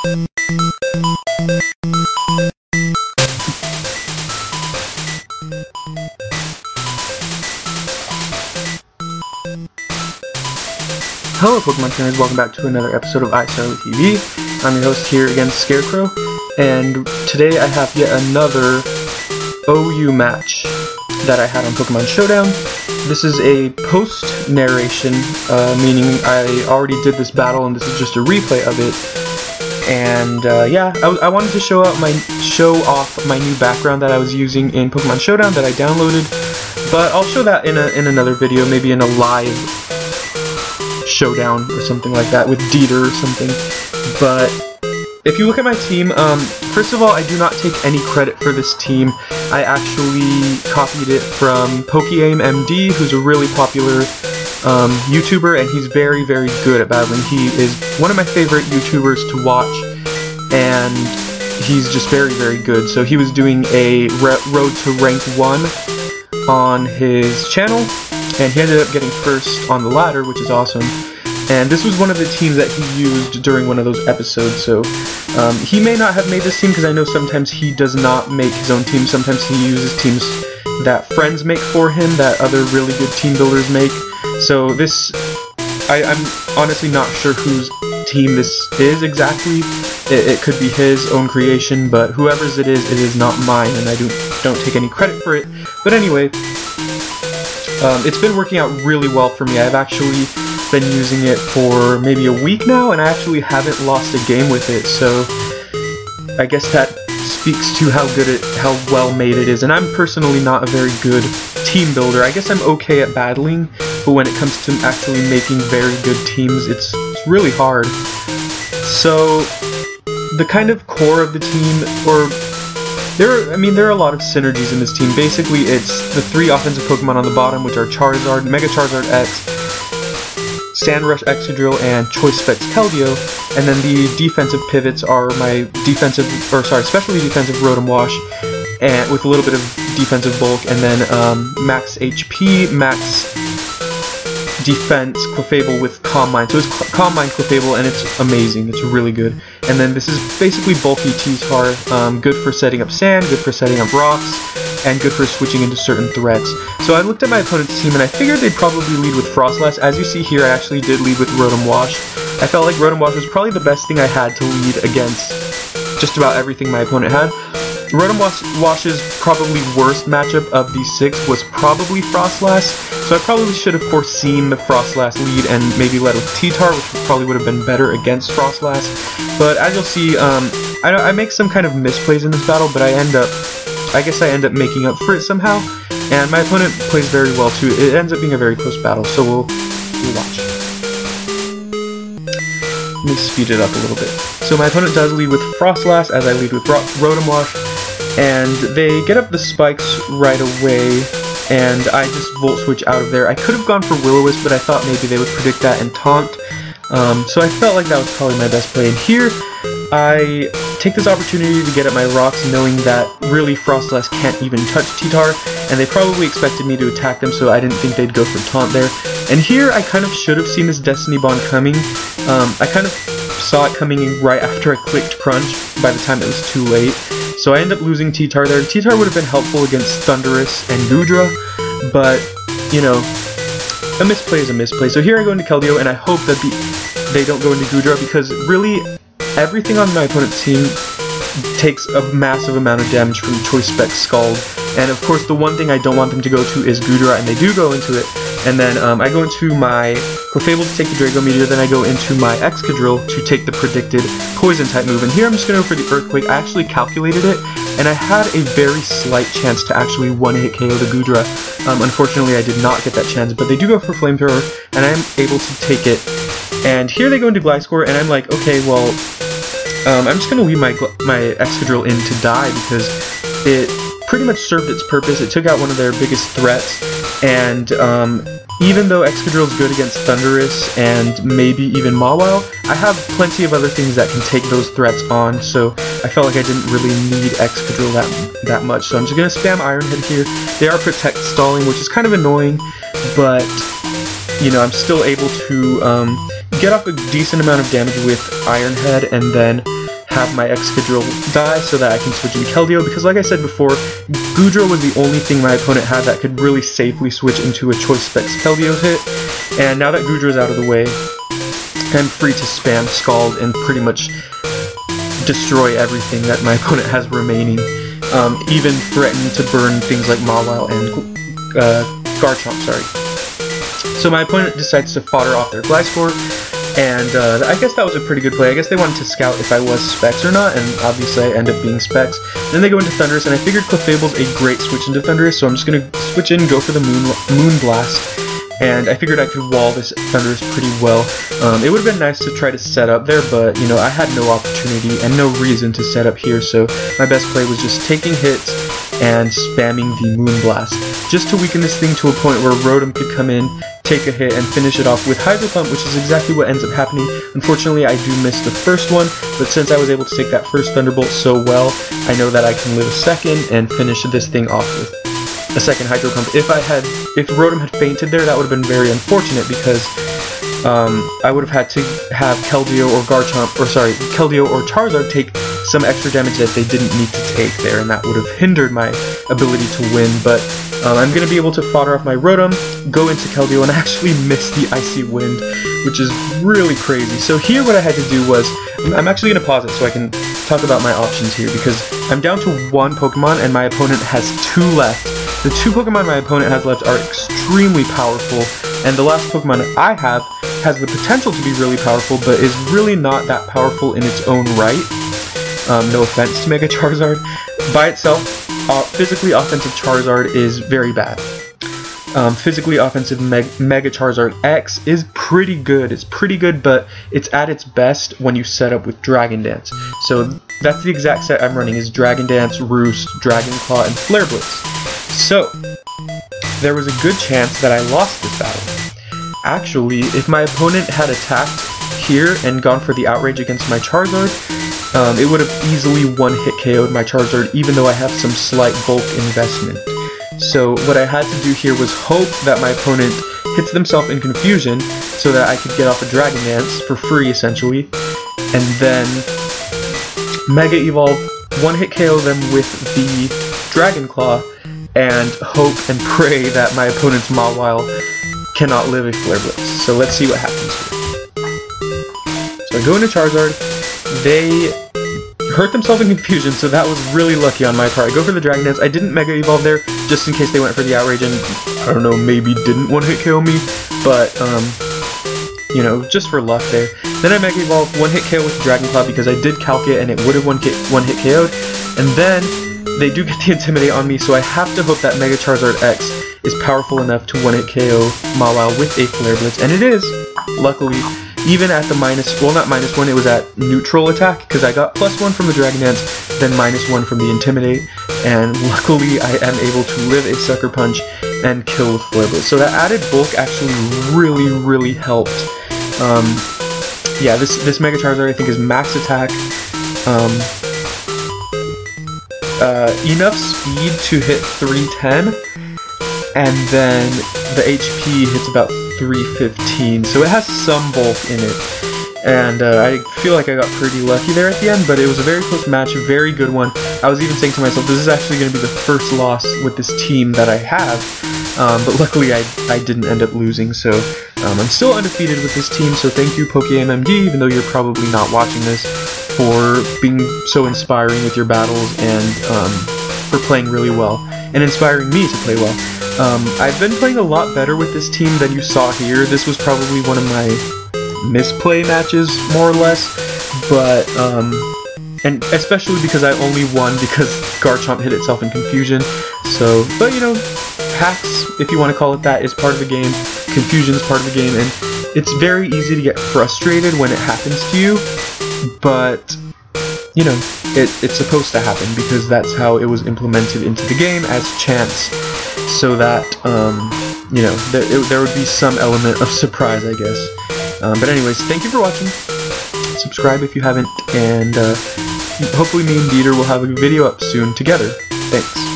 Hello Pokemon trainers, welcome back to another episode of iStarlyTV. I'm your host here again, Scarecrow, and today I have yet another OU match that I had on Pokemon Showdown. This is a post-narration, meaning I already did this battle and this is just a replay of it. And yeah, I wanted to show off my new background that I was using in Pokemon Showdown that I downloaded, but I'll show that in another video, maybe in a live showdown or something like that with Dieter or something. But if you look at my team, first of all, I do not take any credit for this team. I actually copied it from PokeAimMD, who's a really popular YouTuber, and he's very, very good at battling. He is one of my favorite YouTubers to watch, and he's just very, very good. So he was doing a road to rank 1 on his channel, and he ended up getting first on the ladder, which is awesome. And this was one of the teams that he used during one of those episodes, so he may not have made this team, because I know sometimes he does not make his own team. Sometimes he uses teams that friends make for him, that other really good team builders make. So this, I'm honestly not sure whose team this is exactly. It could be his own creation, but whoever's it is not mine, and I don't take any credit for it. But anyway, it's been working out really well for me. I've actually been using it for maybe a week now, and I actually haven't lost a game with it, so I guess that speaks to how well made it is. And I'm personally not a very good team builder. I guess I'm okay at battling, but when it comes to actually making very good teams, it's really hard. So the kind of core of the team, or there are a lot of synergies in this team. Basically, it's the 3 offensive Pokemon on the bottom, which are Charizard, Mega Charizard X, Sandrush Excadrill, and Choice Specs Keldeo, and then the defensive pivots are my specialty defensive Rotom Wash, and with a little bit of defensive bulk, and then max HP, max defense Clefable with Calm Mind. So it's Calm Mind Clefable, and it's amazing. It's really good. And then this is basically bulky T-Tar, good for setting up sand, good for setting up rocks, and good for switching into certain threats. So I looked at my opponent's team, and I figured they'd probably lead with Frostlass. As you see here, I actually did lead with Rotom Wash. I felt like Rotom Wash was probably the best thing I had to lead against just about everything my opponent had. Rotom Wash's probably worst matchup of these 6 was probably Frostlass, so I probably should have foreseen the Frostlass lead and maybe led with T-Tar, which probably would have been better against Frostlass. But as you'll see, I make some kind of misplays in this battle, but I guess I end up making up for it somehow, and my opponent plays very well too. It ends up being a very close battle, so we'll watch. Let me speed it up a little bit. So my opponent does lead with Frostlass, as I lead with Rotom Wash, and they get up the spikes right away, and I just Volt Switch out of there. I could have gone for Will-O-Wisp, but I thought maybe they would predict that and taunt, so I felt like that was probably my best play. And here, I take this opportunity to get at my rocks, knowing that really Frostlass can't even touch T-Tar, and they probably expected me to attack them, so I didn't think they'd go for taunt there. And here, I kind of should have seen this Destiny Bond coming. I kind of saw it coming right after I clicked Crunch by the time it was too late. So I ended up losing T-Tar there. T-Tar would have been helpful against Thundurus and Goodra, but, you know, a misplay is a misplay. So here I go into Keldeo, and I hope that they don't go into Goodra, because really, everything on my opponent's team takes a massive amount of damage from Choice Spec Scald. And of course, the one thing I don't want them to go to is Goodra, and they do go into it. And then I go into my Clefable to take the Draco Meteor, then I go into my Excadrill to take the predicted Poison-type move. And here I'm just going to go for the Earthquake. I actually calculated it, and I had a very slight chance to actually one-hit KO the Goodra. Unfortunately, I did not get that chance, but they do go for Flamethrower, and I am able to take it. And here they go into Gliscor, and I'm like, okay, well, I'm just going to leave my Excadrill in to die, because it pretty much served its purpose. It took out one of their biggest threats, and even though Excadrill is good against Thundurus and maybe even Mawile, I have plenty of other things that can take those threats on, so I felt like I didn't really need Excadrill that much. So I'm just going to spam Iron Head here. They are Protect stalling, which is kind of annoying, but, you know, I'm still able to get off a decent amount of damage with Iron Head, and then have my Excadrill die so that I can switch in Keldeo, because like I said before, Goodra was the only thing my opponent had that could really safely switch into a Choice Specs Keldeo hit, and now that Goodra is out of the way, I'm free to spam Scald and pretty much destroy everything that my opponent has remaining, even threaten to burn things like Mawile and Garchomp, sorry. So my opponent decides to fodder off their Gliscor, and I guess that was a pretty good play. I guess they wanted to scout if I was Specs or not, and obviously I end up being Specs. Then they go into Thundurus, and I figured Clefable's a great switch into Thundurus, so I'm just going to switch in, go for the Moon Blast, and I figured I could wall this Thundurus pretty well. It would have been nice to try to set up there, but, you know, I had no opportunity and no reason to set up here, so my best play was just taking hits and spamming the Moon Blast, just to weaken this thing to a point where Rotom could come in, take a hit, and finish it off with Hydro Pump, which is exactly what ends up happening. Unfortunately, I do miss the first one, but since I was able to take that first Thunderbolt so well, I know that I can live a second and finish this thing off with a second Hydro Pump. If Rotom had fainted there, that would have been very unfortunate, because I would have had to have Keldeo or Keldeo or Charizard take some extra damage that they didn't need to take there, and that would have hindered my ability to win. But I'm going to be able to fodder off my Rotom, go into Keldeo, and actually miss the Icy Wind, which is really crazy. So here what I had to do was, I'm actually going to pause it so I can talk about my options here, because I'm down to one Pokemon and my opponent has two left. The two Pokemon my opponent has left are extremely powerful, and the last Pokemon I have has the potential to be really powerful, but is really not that powerful in its own right. No offense to Mega Charizard. By itself, physically offensive Charizard is very bad. Physically offensive Mega Charizard X is pretty good. It's pretty good, but it's at its best when you set up with Dragon Dance. So that's the exact set I'm running, is Dragon Dance, Roost, Dragon Claw, and Flare Blitz. So there was a good chance that I lost this battle. Actually, if my opponent had attacked here and gone for the Outrage against my Charizard, it would have easily one-hit KO'd my Charizard, even though I have some slight bulk investment. So what I had to do here was hope that my opponent hits themselves in confusion so that I could get off a Dragon Dance for free, essentially, and then Mega Evolve, one-hit KO them with the Dragon Claw, and hope and pray that my opponent's Mawile cannot live a Flare Blitz. So let's see what happens here. So I go into Charizard, they hurt themselves in confusion, so that was really lucky on my part. I go for the Dragon Dance. I didn't Mega Evolve there, just in case they went for the Outrage and, I don't know, maybe didn't one-hit KO me, but, you know, just for luck there. Then I Mega Evolve, one-hit KO with the Dragon Claw because I did calc it and it would have one-hit KO'd, and then they do get the Intimidate on me, so I have to hope that Mega Charizard X is powerful enough to one-hit KO Mawile with a Flare Blitz, and it is, luckily. Even at the -1, it was at neutral attack, because I got +1 from the Dragon Dance, then -1 from the Intimidate, and luckily I am able to live a Sucker Punch and kill with Flare Blitz. So that added bulk actually really helped. Yeah, this Mega Charizard I think is max attack, enough speed to hit 310, and then the HP hits about 315, so it has some bulk in it, and I feel like I got pretty lucky there at the end, but it was a very close match, a very good one. I was even saying to myself, this is actually going to be the first loss with this team that I have, but luckily I didn't end up losing, so I'm still undefeated with this team, so thank you PokeMMD, even though you're probably not watching this, for being so inspiring with your battles, and for playing really well, and inspiring me to play well. I've been playing a lot better with this team than you saw here. This was probably one of my misplay matches, more or less, but, and especially because I only won because Garchomp hit itself in confusion, so, but you know, hacks, if you want to call it that, is part of the game, confusion is part of the game, and it's very easy to get frustrated when it happens to you, but, you know, it's supposed to happen because that's how it was implemented into the game as chance, so that, you know, there would be some element of surprise, I guess. But anyways, thank you for watching. Subscribe if you haven't, and hopefully me and Dieter will have a video up soon together. Thanks.